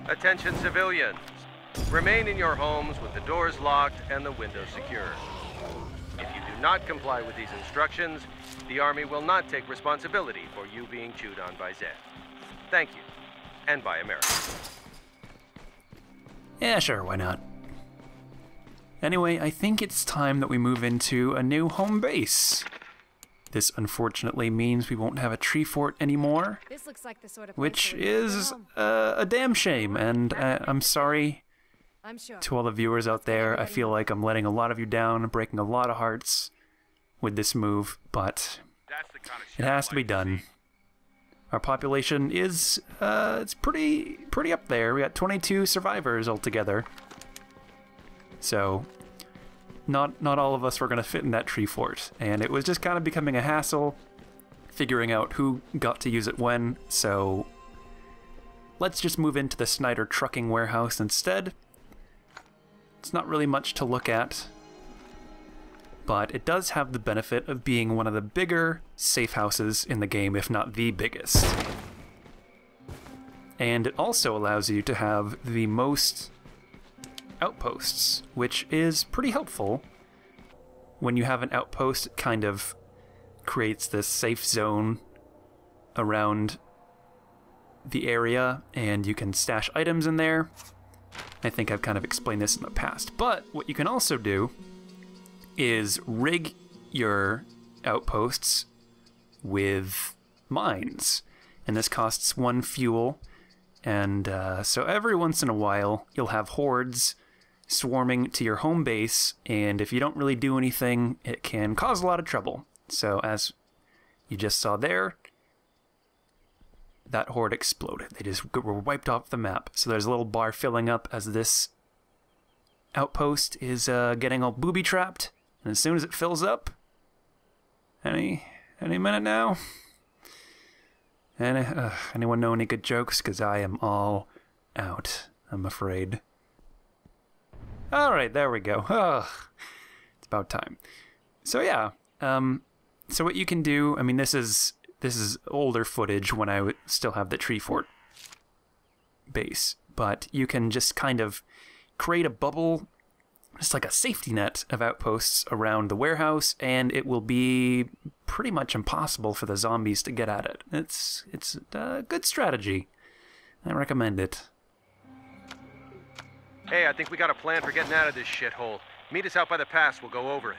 Attention civilians. Remain in your homes with the doors locked and the windows secure. If you do not comply with these instructions, the Army will not take responsibility for you being chewed on by Zed. Thank you. And by America. Yeah, sure, why not? Anyway, I think it's time that we move into a new home base. This unfortunately means we won't have a tree fort anymore, This looks like the sort of which is a damn shame, and I'm sorry I'm sure. to all the viewers out there. I feel like I'm letting a lot of you down and breaking a lot of hearts with this move, but it has to be done. Our population is it's pretty up there. We got 22 survivors altogether. So not all of us were going to fit in that tree fort, and it was just kind of becoming a hassle figuring out who got to use it when. So let's just move into the Snyder trucking warehouse instead. It's not really much to look at, but it does have the benefit of being one of the bigger safe houses in the game, if not the biggest. And it also allows you to have the most outposts, which is pretty helpful. When you have an outpost, it kind of creates this safe zone around the area, and you can stash items in there. I think I've kind of explained this in the past, but what you can also do is rig your outposts with mines, and this costs 1 fuel, and so every once in a while you'll have hordes swarming to your home base, and if you don't really do anything, it can cause a lot of trouble. So as you just saw there, that horde exploded. They just were wiped off the map. So there's a little bar filling up as this outpost is getting all booby-trapped. And as soon as it fills up, any minute now, anyone know any good jokes? Because I am all out, I'm afraid. Alright, there we go. It's about time. So yeah, so what you can do, I mean, this is older footage when I would still have the tree fort base, but you can just kind of create a bubble, just like a safety net of outposts around the warehouse, and it will be pretty much impossible for the zombies to get at it. It's a good strategy. I recommend it. Hey, I think we got a plan for getting out of this shithole. Meet us out by the pass, we'll go over it.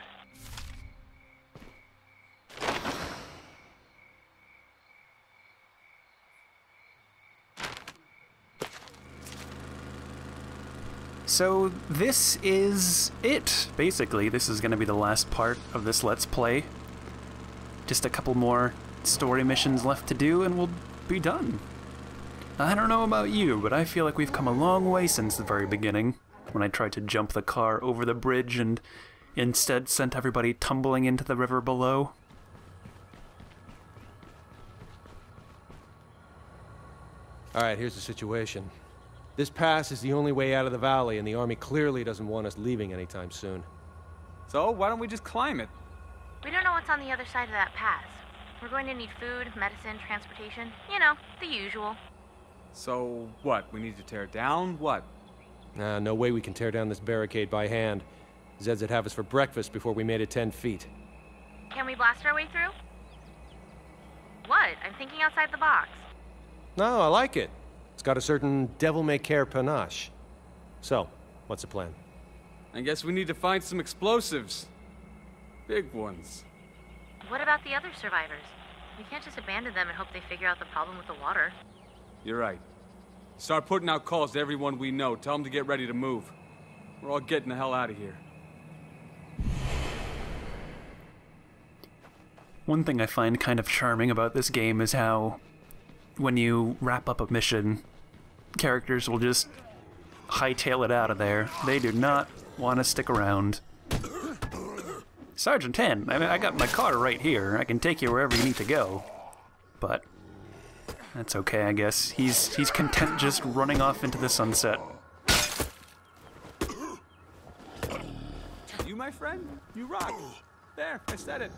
So this is it, basically. This is going to be the last part of this Let's Play. Just a couple more story missions left to do and we'll be done. I don't know about you, but I feel like we've come a long way since the very beginning, when I tried to jump the car over the bridge and instead sent everybody tumbling into the river below. Alright, here's the situation. This pass is the only way out of the valley, and the Army clearly doesn't want us leaving anytime soon. So, why don't we just climb it? We don't know what's on the other side of that pass. We're going to need food, medicine, transportation. You know, the usual. So, what? We need to tear it down? What? No way we can tear down this barricade by hand. Zeds would have us for breakfast before we made it 10 feet. Can we blast our way through? What? I'm thinking outside the box. No, I like it. It's got a certain devil-may-care panache. So, what's the plan? I guess we need to find some explosives. Big ones. What about the other survivors? We can't just abandon them and hope they figure out the problem with the water. You're right. Start putting out calls to everyone we know. Tell them to get ready to move. We're all getting the hell out of here. One thing I find kind of charming about this game is how when you wrap up a mission, characters will just hightail it out of there. They do not want to stick around. Sergeant 10, I mean, I got my car right here. I can take you wherever you need to go. But that's okay, I guess. He's content just running off into the sunset. You, my friend? You rock. There, I said it.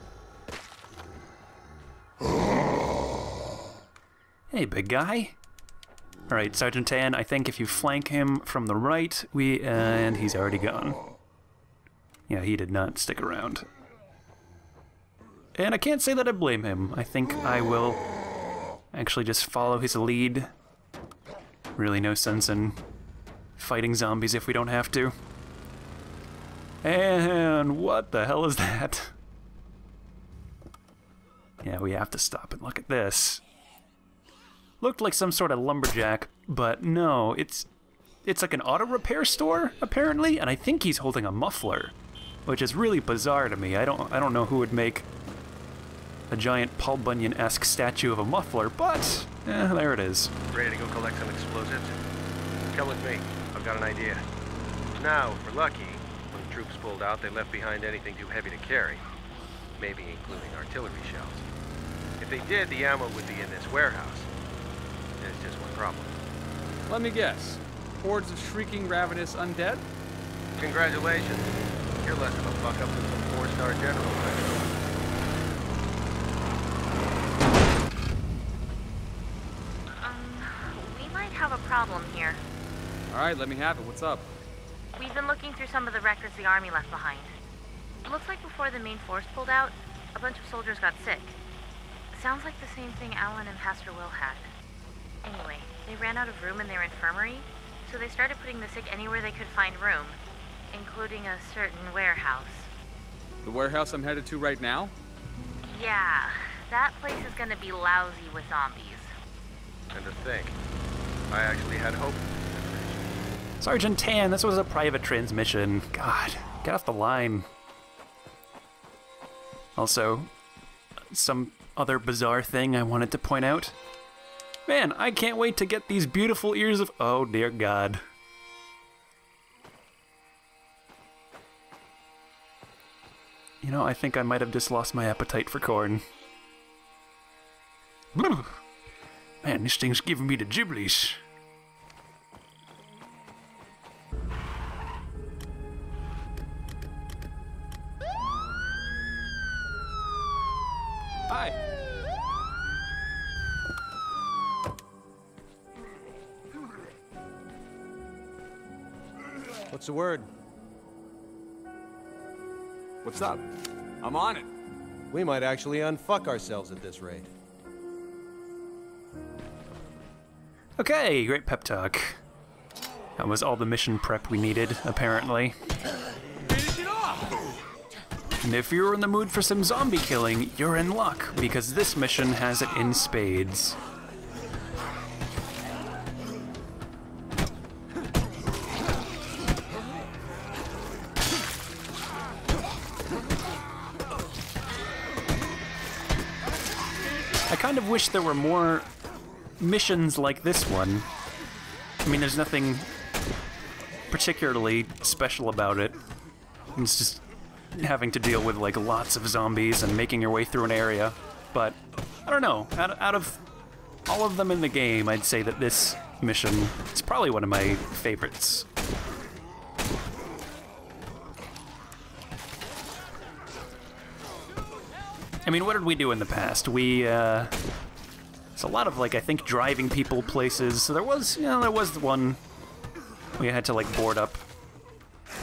Hey, big guy. Alright, Sergeant Tan, I think if you flank him from the right, and he's already gone. Yeah, he did not stick around. And I can't say that I blame him. I think I will actually just follow his lead. Really no sense in fighting zombies if we don't have to. And what the hell is that? Yeah, we have to stop and look at this. Looked like some sort of lumberjack, but no, it's like an auto repair store, apparently, and I think he's holding a muffler, which is really bizarre to me. I don't know who would make a giant Paul Bunyan-esque statue of a muffler, but there it is. Ready to go collect some explosives? Come with me. I've got an idea. Now, if we're lucky, when the troops pulled out, they left behind anything too heavy to carry, maybe including artillery shells. If they did, the ammo would be in this warehouse. There's just one problem. Let me guess. Hordes of shrieking, ravenous undead? Congratulations. You're less of a fuck-up than some 4-star general. We might have a problem here. Alright, let me have it. What's up? We've been looking through some of the records the army left behind. It looks like before the main force pulled out, a bunch of soldiers got sick. Sounds like the same thing Alan and Pastor Will had. Anyway, they ran out of room in their infirmary, so they started putting the sick anywhere they could find room, including a certain warehouse. The warehouse I'm headed to right now? Yeah, that place is gonna be lousy with zombies. And to think, I actually had hope. Sergeant Tan, this was a private transmission. God, get off the line. Also, some other bizarre thing I wanted to point out. Man, I can't wait to get these beautiful ears of... Oh, dear God. You know, I think I might have just lost my appetite for corn. Man, this thing's giving me the giblies. Hi. What's the word? What's up? I'm on it. We might actually unfuck ourselves at this rate. Okay, great pep talk. That was all the mission prep we needed, apparently. Finish it off! And if you're in the mood for some zombie killing, you're in luck, because this mission has it in spades. I kind of wish there were more missions like this one. I mean, there's nothing particularly special about it. It's just having to deal with like lots of zombies and making your way through an area. But I don't know, out of all of them in the game, I'd say that this mission is probably one of my favorites. I mean, what did we do in the past? It's a lot of, like, I think driving people places. So there was the one we had to, like, board up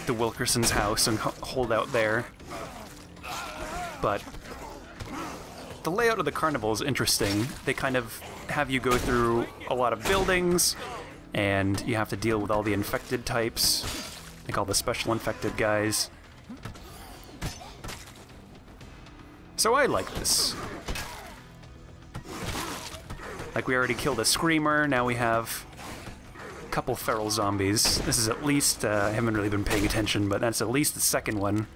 the Wilkerson's house and hold out there. But the layout of the carnival is interesting. They kind of have you go through a lot of buildings, and you have to deal with all the infected types, like all the special infected guys. So I like this. Like, we already killed a screamer, now we have a couple feral zombies. This is at least, I haven't really been paying attention, but that's at least the second one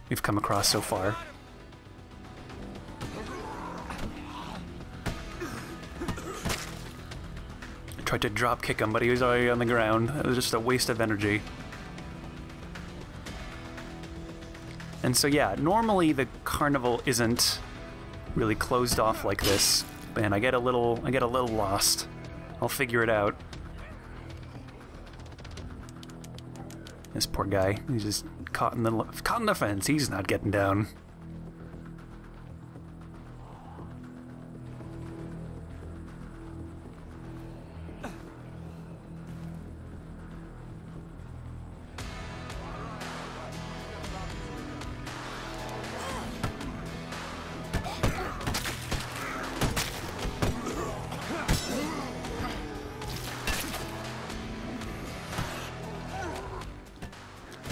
we've come across so far. I tried to drop kick him, but he was already on the ground. It was just a waste of energy. And so yeah, normally the carnival isn't really closed off like this, and I get a little lost. I'll figure it out. This poor guy, he's just caught in the fence. He's not getting down.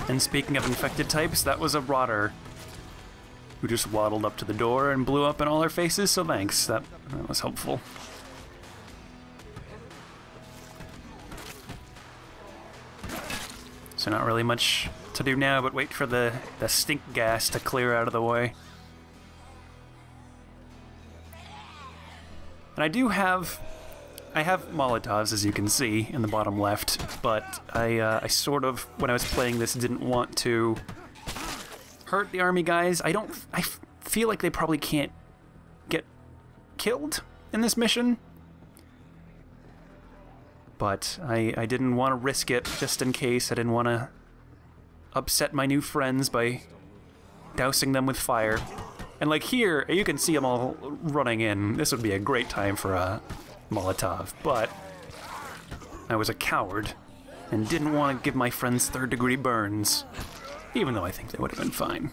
And speaking of infected types, that was a rotter who just waddled up to the door and blew up in all our faces, so thanks. That was helpful. So not really much to do now, but wait for the stink gas to clear out of the way. And I have Molotovs, as you can see, in the bottom left, but I sort of, when I was playing this, didn't want to hurt the army guys. I feel like they probably can't get killed in this mission, but I didn't want to risk it just in case. I didn't want to upset my new friends by dousing them with fire. And like here, you can see them all running in. This would be a great time for a Molotov, but I was a coward and didn't want to give my friends third-degree burns, even though I think they would have been fine.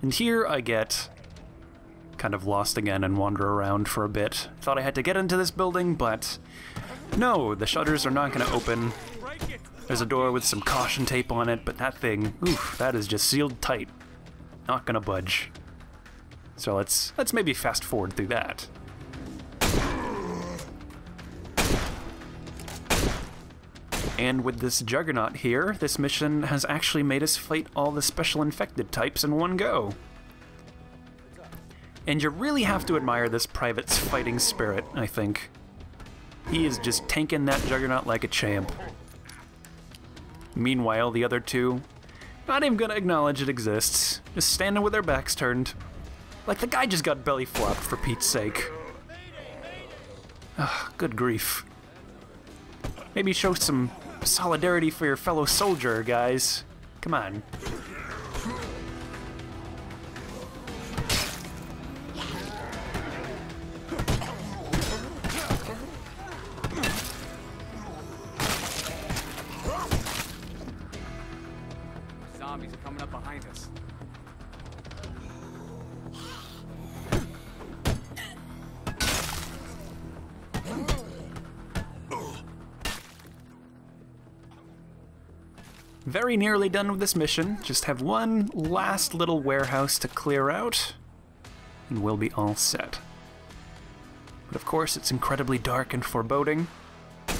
And here I get kind of lost again and wander around for a bit. Thought I had to get into this building, but no, the shutters are not going to open. There's a door with some caution tape on it, but that thing, oof, that is just sealed tight. Not going to budge. So let's maybe fast forward through that. And with this Juggernaut here, this mission has actually made us fight all the special infected types in one go. And you really have to admire this private's fighting spirit, I think. He is just tanking that Juggernaut like a champ. Meanwhile, the other two, not even gonna acknowledge it exists, just standing with their backs turned. Like the guy just got belly flopped, for Pete's sake. Ugh, good grief. Maybe show some solidarity for your fellow soldier, guys. Come on. Zombies are coming up behind us. Very nearly done with this mission. Just have one last little warehouse to clear out, and we'll be all set. But of course, it's incredibly dark and foreboding. I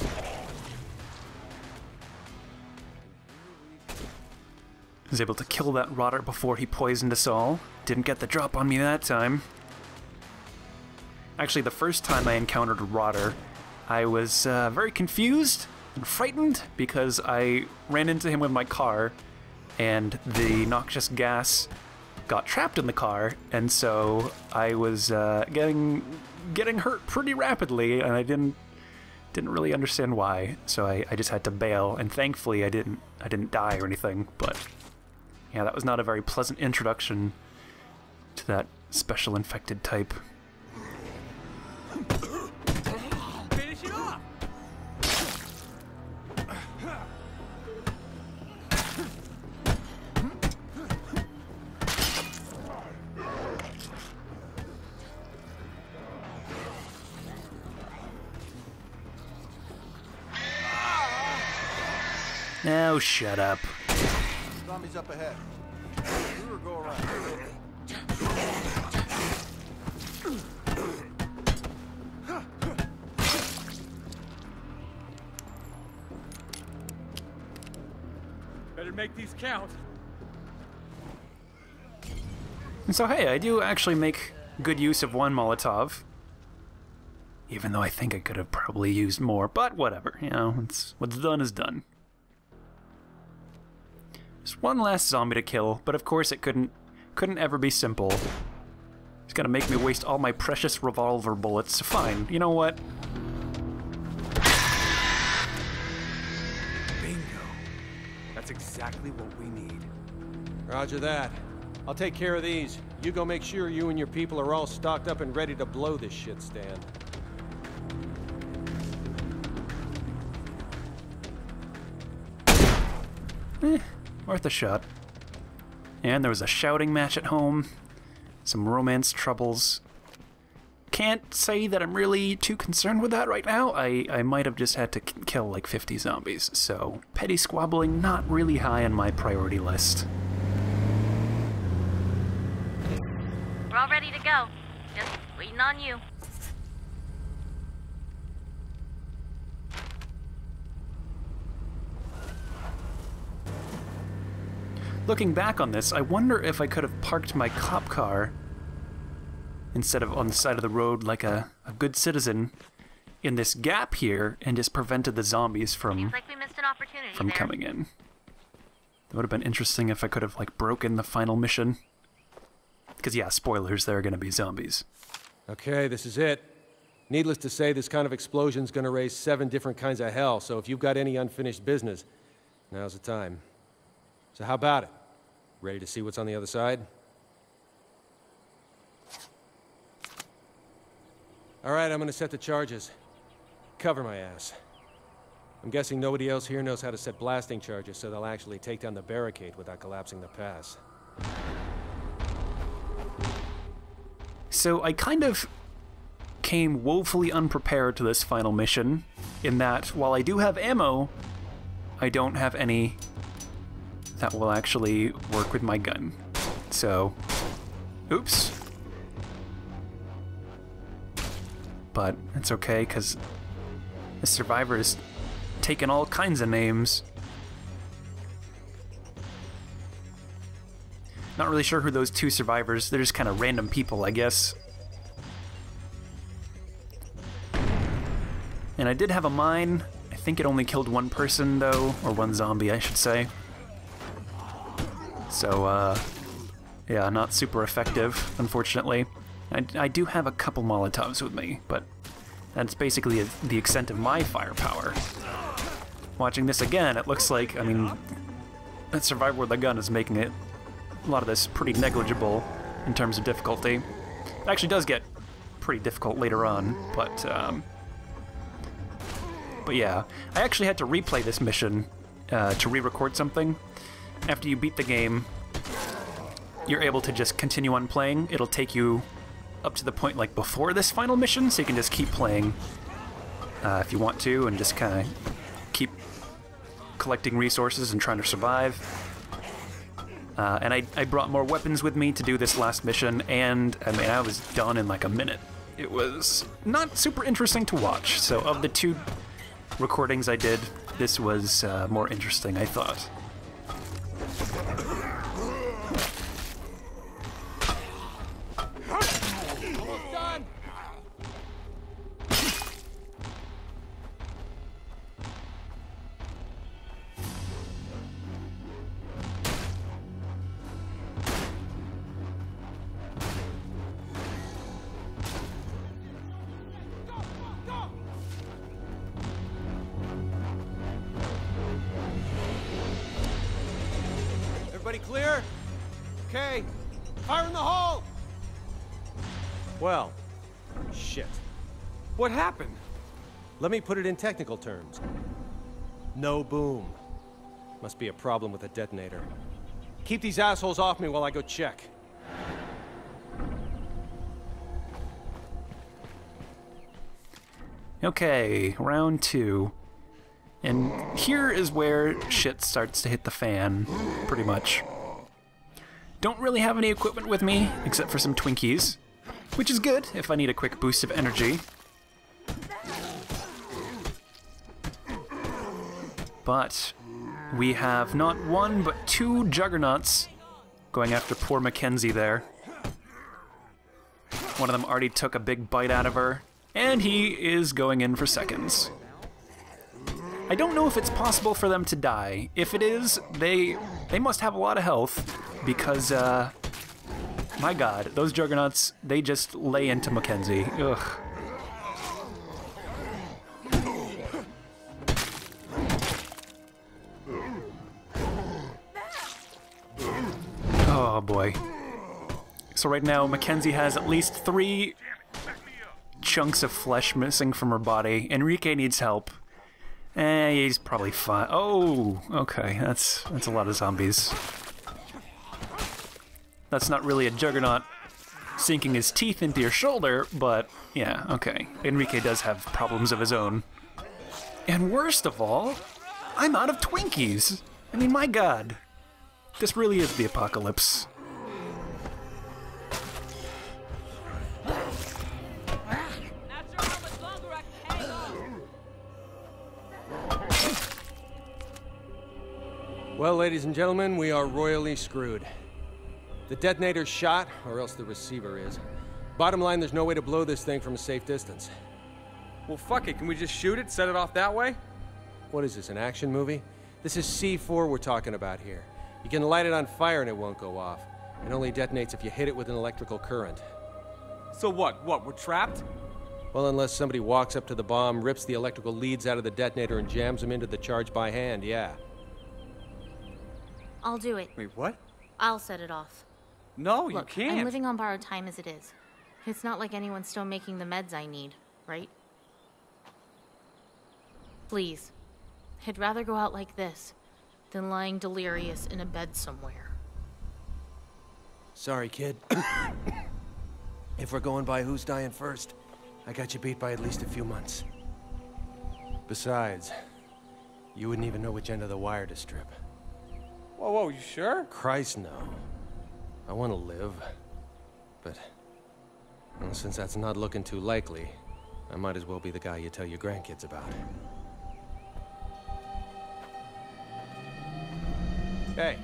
was able to kill that rotter before he poisoned us all. Didn't get the drop on me that time. Actually, the first time I encountered a rotter, I was very confused and frightened because I ran into him with my car and the noxious gas got trapped in the car, and so I was getting hurt pretty rapidly, and I didn't really understand why, so I just had to bail, and thankfully I didn't die or anything. But yeah, that was not a very pleasant introduction to that special infected type. Finish it off! Now shut up. Zombies up ahead. Through or go around? Better make these count. And so hey, I do actually make good use of one Molotov. Even though I think I could have probably used more, but whatever, you know, what's done is done. Just one last zombie to kill, but of course it couldn't ever be simple. It's gonna make me waste all my precious revolver bullets. Fine, you know what? exactly what we need. Roger that. I'll take care of these. You go make sure you and your people are all stocked up and ready to blow this shit, Stan. Worth a shot. And there was a shouting match at home. Some romance troubles. Can't say that I'm really too concerned with that right now. I might have just had to kill like 50 zombies, so petty squabbling not really high on my priority list. We're all ready to go. Just waiting on you. Looking back on this, I wonder if I could have parked my cop car instead of on the side of the road like a good citizen in this gap here and just prevented the zombies from Seems like we missed an opportunity there. coming in. That would have been interesting if I could have like broken the final mission. Because yeah, spoilers, there are going to be zombies. Okay, this is it. Needless to say, this kind of explosion's gonna raise 7 different kinds of hell, so if you've got any unfinished business, now's the time. So how about it? Ready to see what's on the other side? All right, I'm gonna set the charges. Cover my ass. I'm guessing nobody else here knows how to set blasting charges, so they'll actually take down the barricade without collapsing the pass. So I kind of came woefully unprepared to this final mission, in that while I do have ammo, I don't have any that will actually work with my gun. So, oops. But it's okay, because the survivor's taken all kinds of names. Not really sure who those 2 survivors, they're just kind of random people, I guess. And I did have a mine. I think it only killed 1 person, though, or 1 zombie, I should say. So, yeah, not super effective, unfortunately. I do have a couple Molotovs with me, but that's basically the extent of my firepower. Watching this again, it looks like, I mean, that survivor with a gun is making it, a lot of this pretty negligible in terms of difficulty. It actually does get pretty difficult later on, but yeah, I actually had to replay this mission to re-record something. After you beat the game, you're able to just continue on playing. It'll take you up to the point like before this final mission, so you can just keep playing if you want to, and just kind of keep collecting resources and trying to survive. And I brought more weapons with me to do this last mission, and I mean, I was done in like a minute. It was not super interesting to watch, so of the 2 recordings I did, this was more interesting, I thought. Everybody clear? Okay. Fire in the hole! Well, shit. What happened? Let me put it in technical terms. No boom. Must be a problem with the detonator. Keep these assholes off me while I go check. Okay, round 2. And here is where shit starts to hit the fan, pretty much. Don't really have any equipment with me, except for some Twinkies, which is good if I need a quick boost of energy. But we have not 1, but 2 juggernauts going after poor Mackenzie there. One of them already took a big bite out of her, and he is going in for seconds. I don't know if it's possible for them to die. If it is, they must have a lot of health, because, my god, those juggernauts, they just lay into Mackenzie. Ugh. boy. So right now, Mackenzie has at least 3 chunks of flesh missing from her body. Enrique needs help. He's probably fine. Oh, okay, that's a lot of zombies. That's not really a juggernaut sinking his teeth into your shoulder, but yeah, okay. Enrique does have problems of his own. And worst of all, I'm out of Twinkies. I mean, my God. This really is the apocalypse. Well, ladies and gentlemen, we are royally screwed. The detonator's shot, or else the receiver is. Bottom line, there's no way to blow this thing from a safe distance. Well, fuck it. Can we just shoot it, set it off that way? What is this, an action movie? This is C4 we're talking about here. You can light it on fire and it won't go off. It only detonates if you hit it with an electrical current. So what? What, we're trapped? Well, unless somebody walks up to the bomb, rips the electrical leads out of the detonator and jams them into the charge by hand, yeah. I'll do it. Wait, what? I'll set it off. No, Look, you can't. I'm living on borrowed time as it is. It's not like anyone's still making the meds I need, right? Please. I'd rather go out like this than lying delirious in a bed somewhere. Sorry, kid. If we're going by who's dying first, I got you beat by at least a few months. Besides, you wouldn't even know which end of the wire to strip. Whoa, whoa, you sure? Christ, no. I want to live. But, well, since that's not looking too likely, I might as well be the guy you tell your grandkids about. Hey.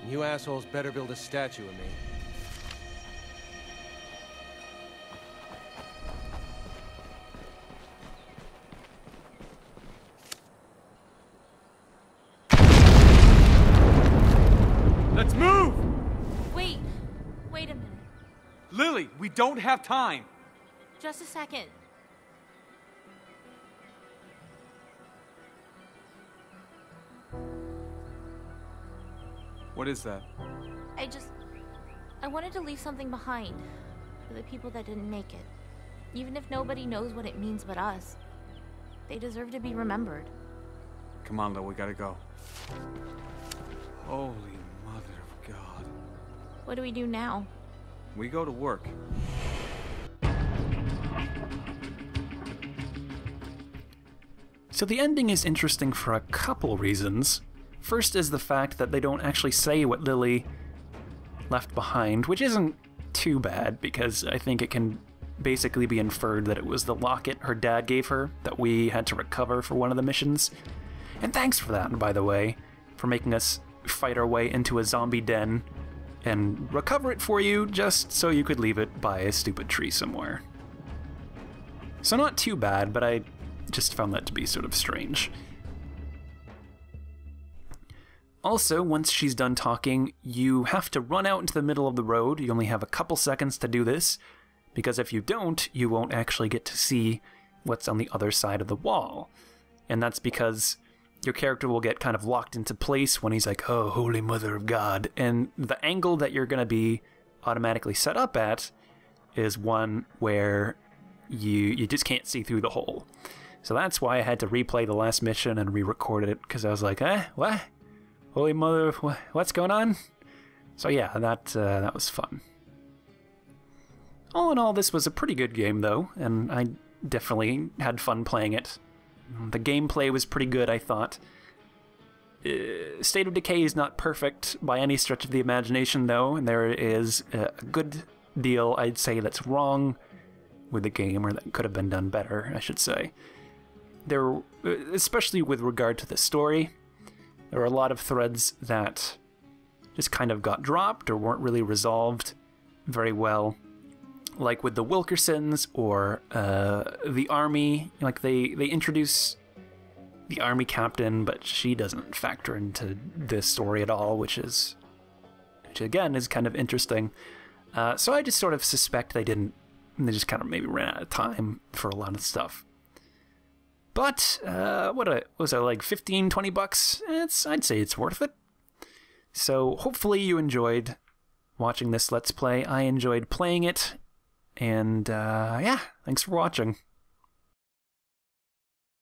You assholes better build a statue of me. Let's move! Wait a minute. Lily, we don't have time. Just a second. What is that? I wanted to leave something behind for the people that didn't make it. Even if nobody knows what it means but us, they deserve to be remembered. Come on, Lil, we gotta go. Holy mother of God. What do we do now? We go to work. So the ending is interesting for a couple reasons. First is the fact that they don't actually say what Lily left behind, which isn't too bad, because I think it can basically be inferred that it was the locket her dad gave her that we had to recover for one of the missions. And thanks for that, by the way, for making us fight our way into a zombie den and recover it for you just so you could leave it by a stupid tree somewhere. So not too bad, but I just found that to be sort of strange. Also, once she's done talking, you have to run out into the middle of the road. You only have a couple seconds to do this, because if you don't, you won't actually get to see what's on the other side of the wall. And that's because your character will get kind of locked into place when he's like, oh, holy mother of God. And the angle that you're going to be automatically set up at is one where you just can't see through the hole. So that's why I had to replay the last mission and re-record it, because I was like, what? Holy mother, what's going on? So yeah, that was fun. All in all, this was a pretty good game, though, and I definitely had fun playing it. The gameplay was pretty good, I thought. State of Decay is not perfect by any stretch of the imagination, though, and there is a good deal, I'd say, that's wrong with the game, or that could have been done better, I should say. There, especially with regard to the story, there were a lot of threads that just kind of got dropped or weren't really resolved very well. Like with the Wilkersons or the army. Like they introduce the army captain, but she doesn't factor into this story at all, which again is kind of interesting. So I just sort of suspect they just kind of maybe ran out of time for a lot of stuff. But, what was it, like $15, $20? I'd say it's worth it. So hopefully you enjoyed watching this Let's Play. I enjoyed playing it. And yeah, thanks for watching.